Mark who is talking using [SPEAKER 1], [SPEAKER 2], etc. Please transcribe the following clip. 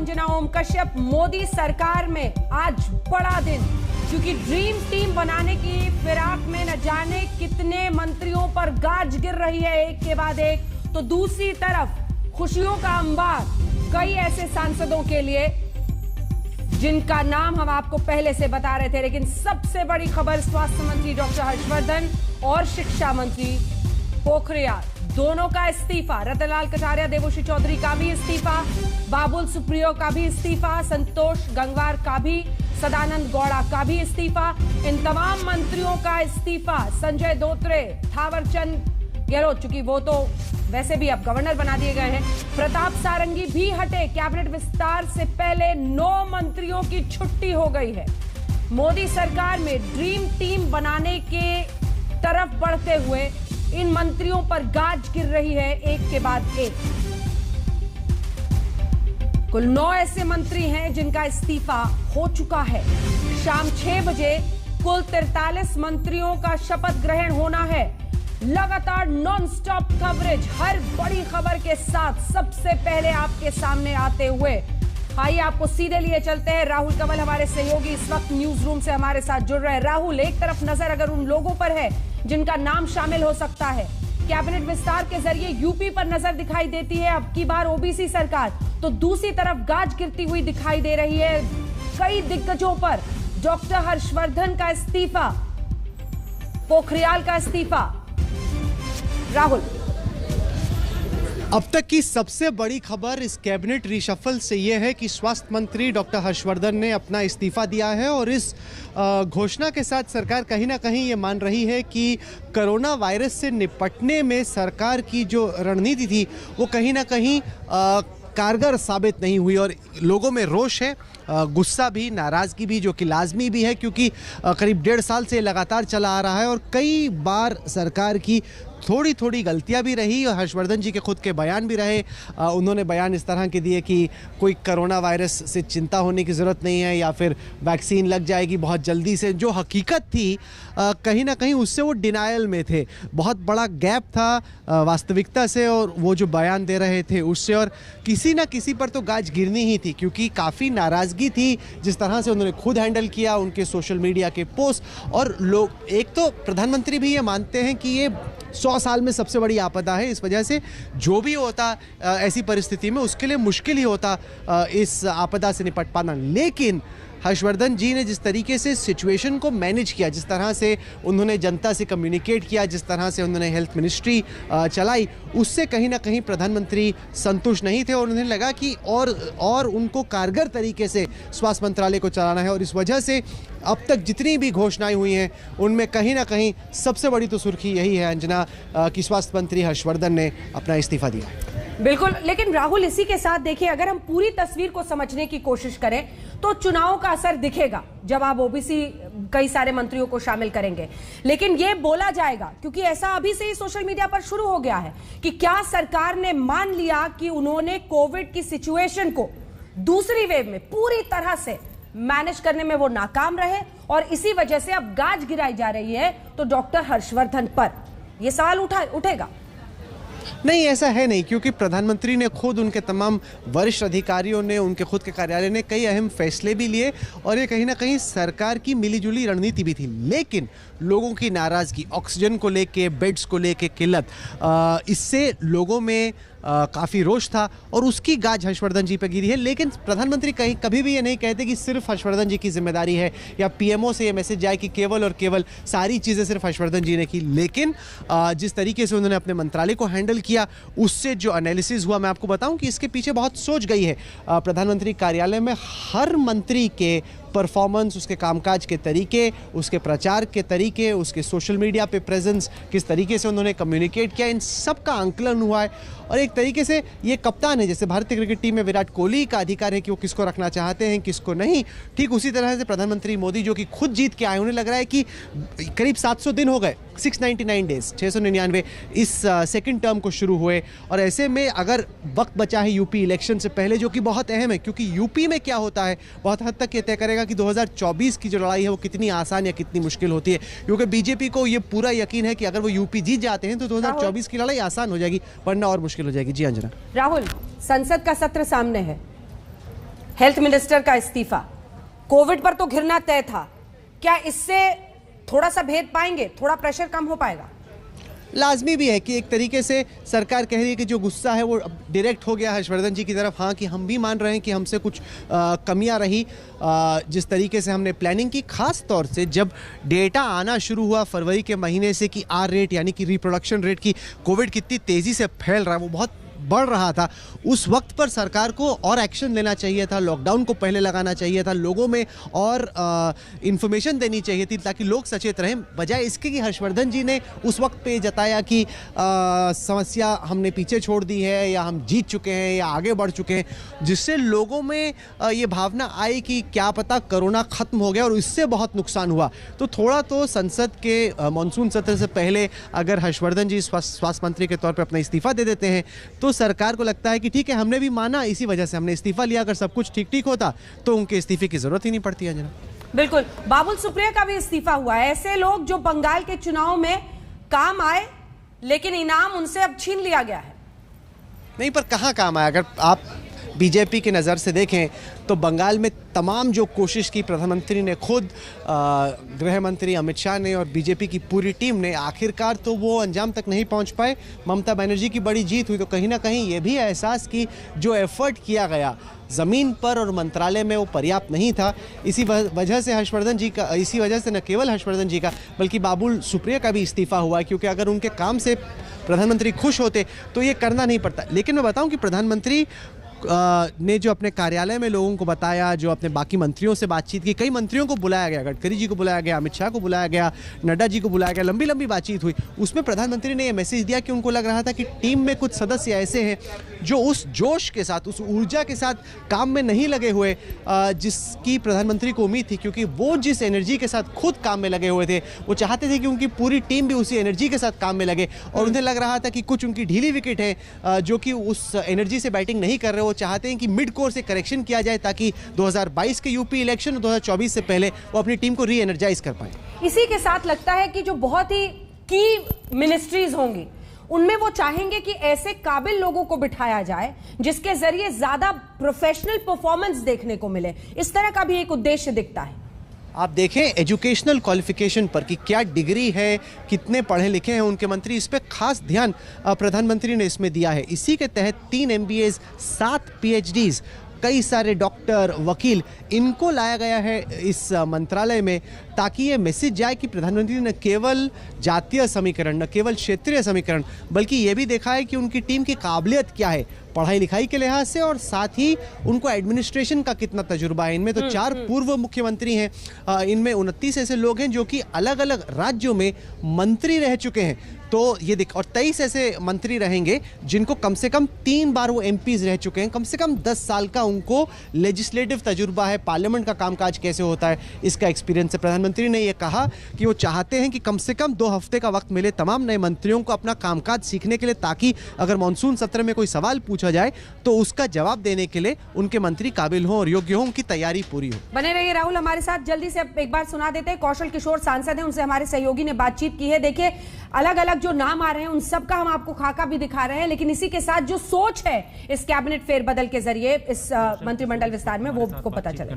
[SPEAKER 1] अंजना ओम कश्यप। मोदी सरकार में आज बड़ा दिन, क्योंकि ड्रीम टीम बनाने की फिराक में न जाने कितने मंत्रियों पर गाज गिर रही है एक के बाद एक, तो दूसरी तरफ खुशियों का अंबार कई ऐसे सांसदों के लिए जिनका नाम हम आपको पहले से बता रहे थे। लेकिन सबसे बड़ी खबर, स्वास्थ्य मंत्री डॉक्टर हर्षवर्धन और शिक्षा मंत्री पोखरियाल दोनों का इस्तीफा। रतनलाल कटारिया, देवश्री चौधरी का भी इस्तीफा, बाबुल सुप्रियो का भी इस्तीफा, संतोष गंगवार का भी, सदानंद गौड़ा का भी इस्तीफा। इन तमाम मंत्रियों का इस्तीफा। संजय धोत्रे, थावरचंद गहलोत, चूंकि वो तो वैसे भी अब गवर्नर बना दिए गए हैं, प्रताप सारंगी भी हटे। कैबिनेट विस्तार से पहले 9 मंत्रियों की छुट्टी हो गई है। मोदी सरकार में ड्रीम टीम बनाने के तरफ बढ़ते हुए इन मंत्रियों पर गाज गिर रही है एक के बाद एक। कुल 9 ऐसे मंत्री हैं जिनका इस्तीफा हो चुका है। शाम 6 बजे कुल 43 मंत्रियों का शपथ ग्रहण होना है। लगातार नॉन स्टॉप कवरेज, हर बड़ी खबर के साथ सबसे पहले आपके सामने आते हुए आइए आपको सीधे लिए चलते हैं। राहुल कंवल हमारे सहयोगी इस वक्त न्यूज रूम से हमारे साथ जुड़ रहे हैं। राहुल, एक तरफ नजर अगर उन लोगों पर है जिनका नाम शामिल हो सकता है कैबिनेट विस्तार के जरिए, यूपी पर नजर दिखाई देती है अब की बार ओबीसी सरकार, तो दूसरी तरफ गाज गिरती हुई दिखाई दे रही है कई दिग्गजों पर। डॉक्टर हर्षवर्धन का इस्तीफा, पोखरियाल का इस्तीफा। राहुल,
[SPEAKER 2] अब तक की सबसे बड़ी खबर इस कैबिनेट रिशफल से यह है कि स्वास्थ्य मंत्री डॉक्टर हर्षवर्धन ने अपना इस्तीफा दिया है और इस घोषणा के साथ सरकार कहीं ना कहीं ये मान रही है कि कोरोना वायरस से निपटने में सरकार की जो रणनीति थी वो कहीं ना कहीं कारगर साबित नहीं हुई और लोगों में रोष है, गुस्सा भी, नाराज़गी भी, जो कि लाजमी भी है क्योंकि करीब 1.5 साल से लगातार चला आ रहा है और कई बार सरकार की थोड़ी थोड़ी गलतियां भी रही और हर्षवर्धन जी के खुद के बयान भी रहे। उन्होंने बयान इस तरह के दिए कि कोई कोरोना वायरस से चिंता होने की ज़रूरत नहीं है या फिर वैक्सीन लग जाएगी बहुत जल्दी से। जो हकीकत थी कहीं ना कहीं उससे वो डिनायल में थे। बहुत बड़ा गैप था वास्तविकता से और वो जो बयान दे रहे थे उससे, और किसी ना किसी पर तो गाज गिरनी ही थी क्योंकि काफ़ी नाराज़गी थी जिस तरह से उन्होंने खुद हैंडल किया, उनके सोशल मीडिया के पोस्ट। और लोग, एक तो प्रधानमंत्री भी ये मानते हैं कि ये 100 साल में सबसे बड़ी आपदा है, इस वजह से जो भी होता ऐसी परिस्थिति में उसके लिए मुश्किल ही होता इस आपदा से निपट पाना। लेकिन हर्षवर्धन जी ने जिस तरीके से सिचुएशन को मैनेज किया, जिस तरह से उन्होंने जनता से कम्युनिकेट किया, जिस तरह से उन्होंने हेल्थ मिनिस्ट्री चलाई, उससे कहीं ना कहीं प्रधानमंत्री संतुष्ट नहीं थे और उन्हें लगा कि और उनको कारगर तरीके से स्वास्थ्य मंत्रालय को चलाना है। और इस वजह से अब तक जितनी भी घोषणाएं हुई हैं उनमें कहीं ना कहीं सबसे बड़ी तो सुर्खी यही है अंजना कि स्वास्थ्य मंत्री हर्षवर्धन ने अपना इस्तीफा दिया।
[SPEAKER 1] बिल्कुल, लेकिन राहुल इसी के साथ देखिए, अगर हम पूरी तस्वीर को समझने की कोशिश करें तो चुनाव का असर दिखेगा जब आप ओबीसी कई सारे मंत्रियों को शामिल करेंगे। लेकिन यह बोला जाएगा, क्योंकि ऐसा अभी से ही सोशल मीडिया पर शुरू हो गया है, कि क्या सरकार ने मान लिया कि उन्होंने कोविड की सिचुएशन को दूसरी वेव में पूरी तरह से मैनेज करने में वो नाकाम रहे और इसी वजह से अब गाज गिराई जा रही है तो डॉक्टर हर्षवर्धन पर यह सवाल उठेगा।
[SPEAKER 2] नहीं, ऐसा है नहीं, क्योंकि प्रधानमंत्री ने खुद, उनके तमाम वरिष्ठ अधिकारियों ने, उनके खुद के कार्यालय ने कई अहम फैसले भी लिए और ये कहीं ना कहीं सरकार की मिलीजुली रणनीति भी थी। लेकिन लोगों की नाराज़गी, ऑक्सीजन को लेके, बेड्स को लेके किल्लत, इससे लोगों में काफ़ी रोष था और उसकी गाज हर्षवर्धन जी पर गिरी है। लेकिन प्रधानमंत्री कभी भी ये नहीं कहते कि सिर्फ हर्षवर्धन जी की जिम्मेदारी है या पीएमओ से ये मैसेज जाए कि केवल और केवल सारी चीज़ें सिर्फ हर्षवर्धन जी ने की। लेकिन जिस तरीके से उन्होंने अपने मंत्रालय को हैंडल किया, उससे जो एनालिसिस हुआ, मैं आपको बताऊं कि इसके पीछे बहुत सोच गई है। प्रधानमंत्री कार्यालय में हर मंत्री के परफॉर्मेंस, उसके कामकाज के तरीके, उसके प्रचार के तरीके, उसके सोशल मीडिया पे प्रेजेंस, किस तरीके से उन्होंने कम्युनिकेट किया, इन सब का आंकलन हुआ है। और एक तरीके से ये कप्तान है, जैसे भारतीय क्रिकेट टीम में विराट कोहली का अधिकार है कि वो किसको रखना चाहते हैं, किसको नहीं, ठीक उसी तरह से प्रधानमंत्री मोदी जो कि खुद जीत के आए, उन्हें लग रहा है कि करीब 700 दिन हो गए, 699 डेज, 699 इस सेकंड टर्म को शुरू हुए। और ऐसे में अगर वक्त बचा है यूपी इलेक्शन से पहले, जो कि बहुत अहम है, क्योंकि यूपी में क्या होता है बहुत हद तक ये तय करेगा कि 2024 की जो लड़ाई है वो कितनी आसान या कितनी मुश्किल होती है। क्योंकि बीजेपी को ये पूरा यकीन है कि अगर वो यूपी जीत जाते हैं तो 2024 की लड़ाई आसान हो जाएगी, वरना और मुश्किल हो जाएगी। जी अंजना।
[SPEAKER 1] राहुल, संसद का सत्र सामने है, हेल्थ मिनिस्टर का इस्तीफा, कोविड पर तो घिरना तय था, क्या इससे थोड़ा सा भेद पाएंगे, थोड़ा प्रेशर कम हो पाएगा?
[SPEAKER 2] लाजमी भी है कि एक तरीके से सरकार कह रही है कि जो गुस्सा है वो डायरेक्ट हो गया हर्षवर्धन जी की तरफ। हाँ, कि हम भी मान रहे हैं कि हमसे कुछ कमियां रही, जिस तरीके से हमने प्लानिंग की, खास तौर से जब डेटा आना शुरू हुआ फरवरी के महीने से कि आर रेट यानी कि रिप्रोडक्शन रेट की कोविड कितनी तेज़ी से फैल रहा है, वो बहुत बढ़ रहा था। उस वक्त पर सरकार को और एक्शन लेना चाहिए था, लॉकडाउन को पहले लगाना चाहिए था, लोगों में और इन्फॉर्मेशन देनी चाहिए थी ताकि लोग सचेत रहें, बजाय इसके कि हर्षवर्धन जी ने उस वक्त पे जताया कि समस्या हमने पीछे छोड़ दी है या हम जीत चुके हैं या आगे बढ़ चुके हैं, जिससे लोगों में ये भावना आई कि क्या पता कोरोना खत्म हो गया और इससे बहुत नुकसान हुआ। तो थोड़ा तो संसद के मानसून सत्र से पहले अगर हर्षवर्धन जी स्वास्थ्य मंत्री के तौर पर अपना इस्तीफा दे देते हैं तो सरकार को लगता है कि ठीक है, हमने भी माना, इसी वजह से हमने इस्तीफा लिया, अगर सब कुछ ठीक ठीक होता तो उनके इस्तीफे की जरूरत ही नहीं पड़ती है। जनाब
[SPEAKER 1] बिल्कुल, बाबुल सुप्रिया का भी इस्तीफा हुआ है। ऐसे लोग जो बंगाल के चुनाव में काम आए लेकिन इनाम उनसे अब छीन लिया गया है।
[SPEAKER 2] नहीं, पर कहाँ काम आया? अगर आप बीजेपी की नज़र से देखें तो बंगाल में तमाम जो कोशिश की प्रधानमंत्री ने खुद, गृह मंत्री अमित शाह ने और बीजेपी की पूरी टीम ने, आखिरकार तो वो अंजाम तक नहीं पहुंच पाए। ममता बनर्जी की बड़ी जीत हुई, तो कहीं ना कहीं ये भी एहसास कि जो एफर्ट किया गया ज़मीन पर और मंत्रालय में वो पर्याप्त नहीं था। इसी वजह से हर्षवर्धन जी का, इसी वजह से न केवल हर्षवर्धन जी का बल्कि बाबुल सुप्रिया का भी इस्तीफा हुआ, क्योंकि अगर उनके काम से प्रधानमंत्री खुश होते तो ये करना नहीं पड़ता। लेकिन मैं बताऊं कि प्रधानमंत्री ने जो अपने कार्यालय में लोगों को बताया, जो अपने बाकी मंत्रियों से बातचीत की, कई मंत्रियों को बुलाया गया, गडकरी जी को बुलाया गया, अमित शाह को बुलाया गया, नड्डा जी को बुलाया गया, लंबी लंबी बातचीत हुई। उसमें प्रधानमंत्री ने यह मैसेज दिया कि उनको लग रहा था कि टीम में कुछ सदस्य ऐसे हैं जो उस जोश के साथ, उस ऊर्जा के साथ काम में नहीं लगे हुए जिसकी प्रधानमंत्री को उम्मीद थी, क्योंकि वो जिस एनर्जी के साथ खुद काम में लगे हुए थे, वो चाहते थे कि उनकी पूरी टीम भी उसी एनर्जी के साथ काम में लगे। और उन्हें लग रहा था कि कुछ उनकी ढीली विकेट है जो कि उस एनर्जी से बैटिंग नहीं कर रहे। वो चाहते हैं कि मिड कोर्स से करेक्शन किया जाए ताकि 2022 के यूपी इलेक्शन और 2024 से पहले वो अपनी टीम को री एनर्जाइज कर पाए।
[SPEAKER 1] इसी के साथ लगता है कि जो बहुत ही की मिनिस्ट्रीज होंगी उनमें वो चाहेंगे कि ऐसे काबिल लोगों को बिठाया जाए जिसके जरिए ज्यादा प्रोफेशनल परफॉर्मेंस देखने को मिले। इस तरह का भी एक उद्देश्य दिखता है।
[SPEAKER 2] आप देखें एजुकेशनल क्वालिफिकेशन पर कि क्या डिग्री है, कितने पढ़े लिखे हैं उनके मंत्री, इस पर खास ध्यान प्रधानमंत्री ने इसमें दिया है। इसी के तहत 3 MBAs, 7 PhDs, कई सारे डॉक्टर, वकील, इनको लाया गया है इस मंत्रालय में ताकि ये मैसेज जाए कि प्रधानमंत्री न केवल जातीय समीकरण, न केवल क्षेत्रीय समीकरण, बल्कि ये भी देखा है कि उनकी टीम की काबिलियत क्या है पढ़ाई लिखाई के लिहाज से, और साथ ही उनको एडमिनिस्ट्रेशन का कितना तजुर्बा है। इनमें तो 4 पूर्व मुख्यमंत्री हैं, इनमें 29 ऐसे लोग हैं जो कि अलग अलग राज्यों में मंत्री रह चुके हैं। तो ये देख, और 23 ऐसे मंत्री रहेंगे जिनको कम से कम 3 बार वो MPs रह चुके हैं, कम से कम 10 साल का उनको लेजिस्लेटिव तजुर्बा है, पार्लियामेंट का कामकाज कैसे होता है इसका एक्सपीरियंस है। प्रधानमंत्री ने ये कहा कि वो चाहते हैं कि कम से कम 2 हफ्ते का वक्त मिले तमाम नए मंत्रियों को अपना कामकाज सीखने के लिए, ताकि अगर मानसून सत्र में कोई सवाल पूछा जाए तो उसका जवाब देने के लिए उनके मंत्री काबिल हों और योग्य हों, उनकी तैयारी पूरी हो।
[SPEAKER 1] बने रहिए राहुल हमारे साथ। जल्दी से एक बार सुना देते हैं, कौशल किशोर सांसद हैं, उनसे हमारे सहयोगी ने बातचीत की है। देखिए अलग अलग जो नाम आ रहे हैं उन सब का हम आपको खाका भी दिखा रहे हैं, लेकिन इसी के साथ जो सोच है इस कैबिनेट फेरबदल के जरिए इस मंत्रिमंडल विस्तार में वो को पता चले।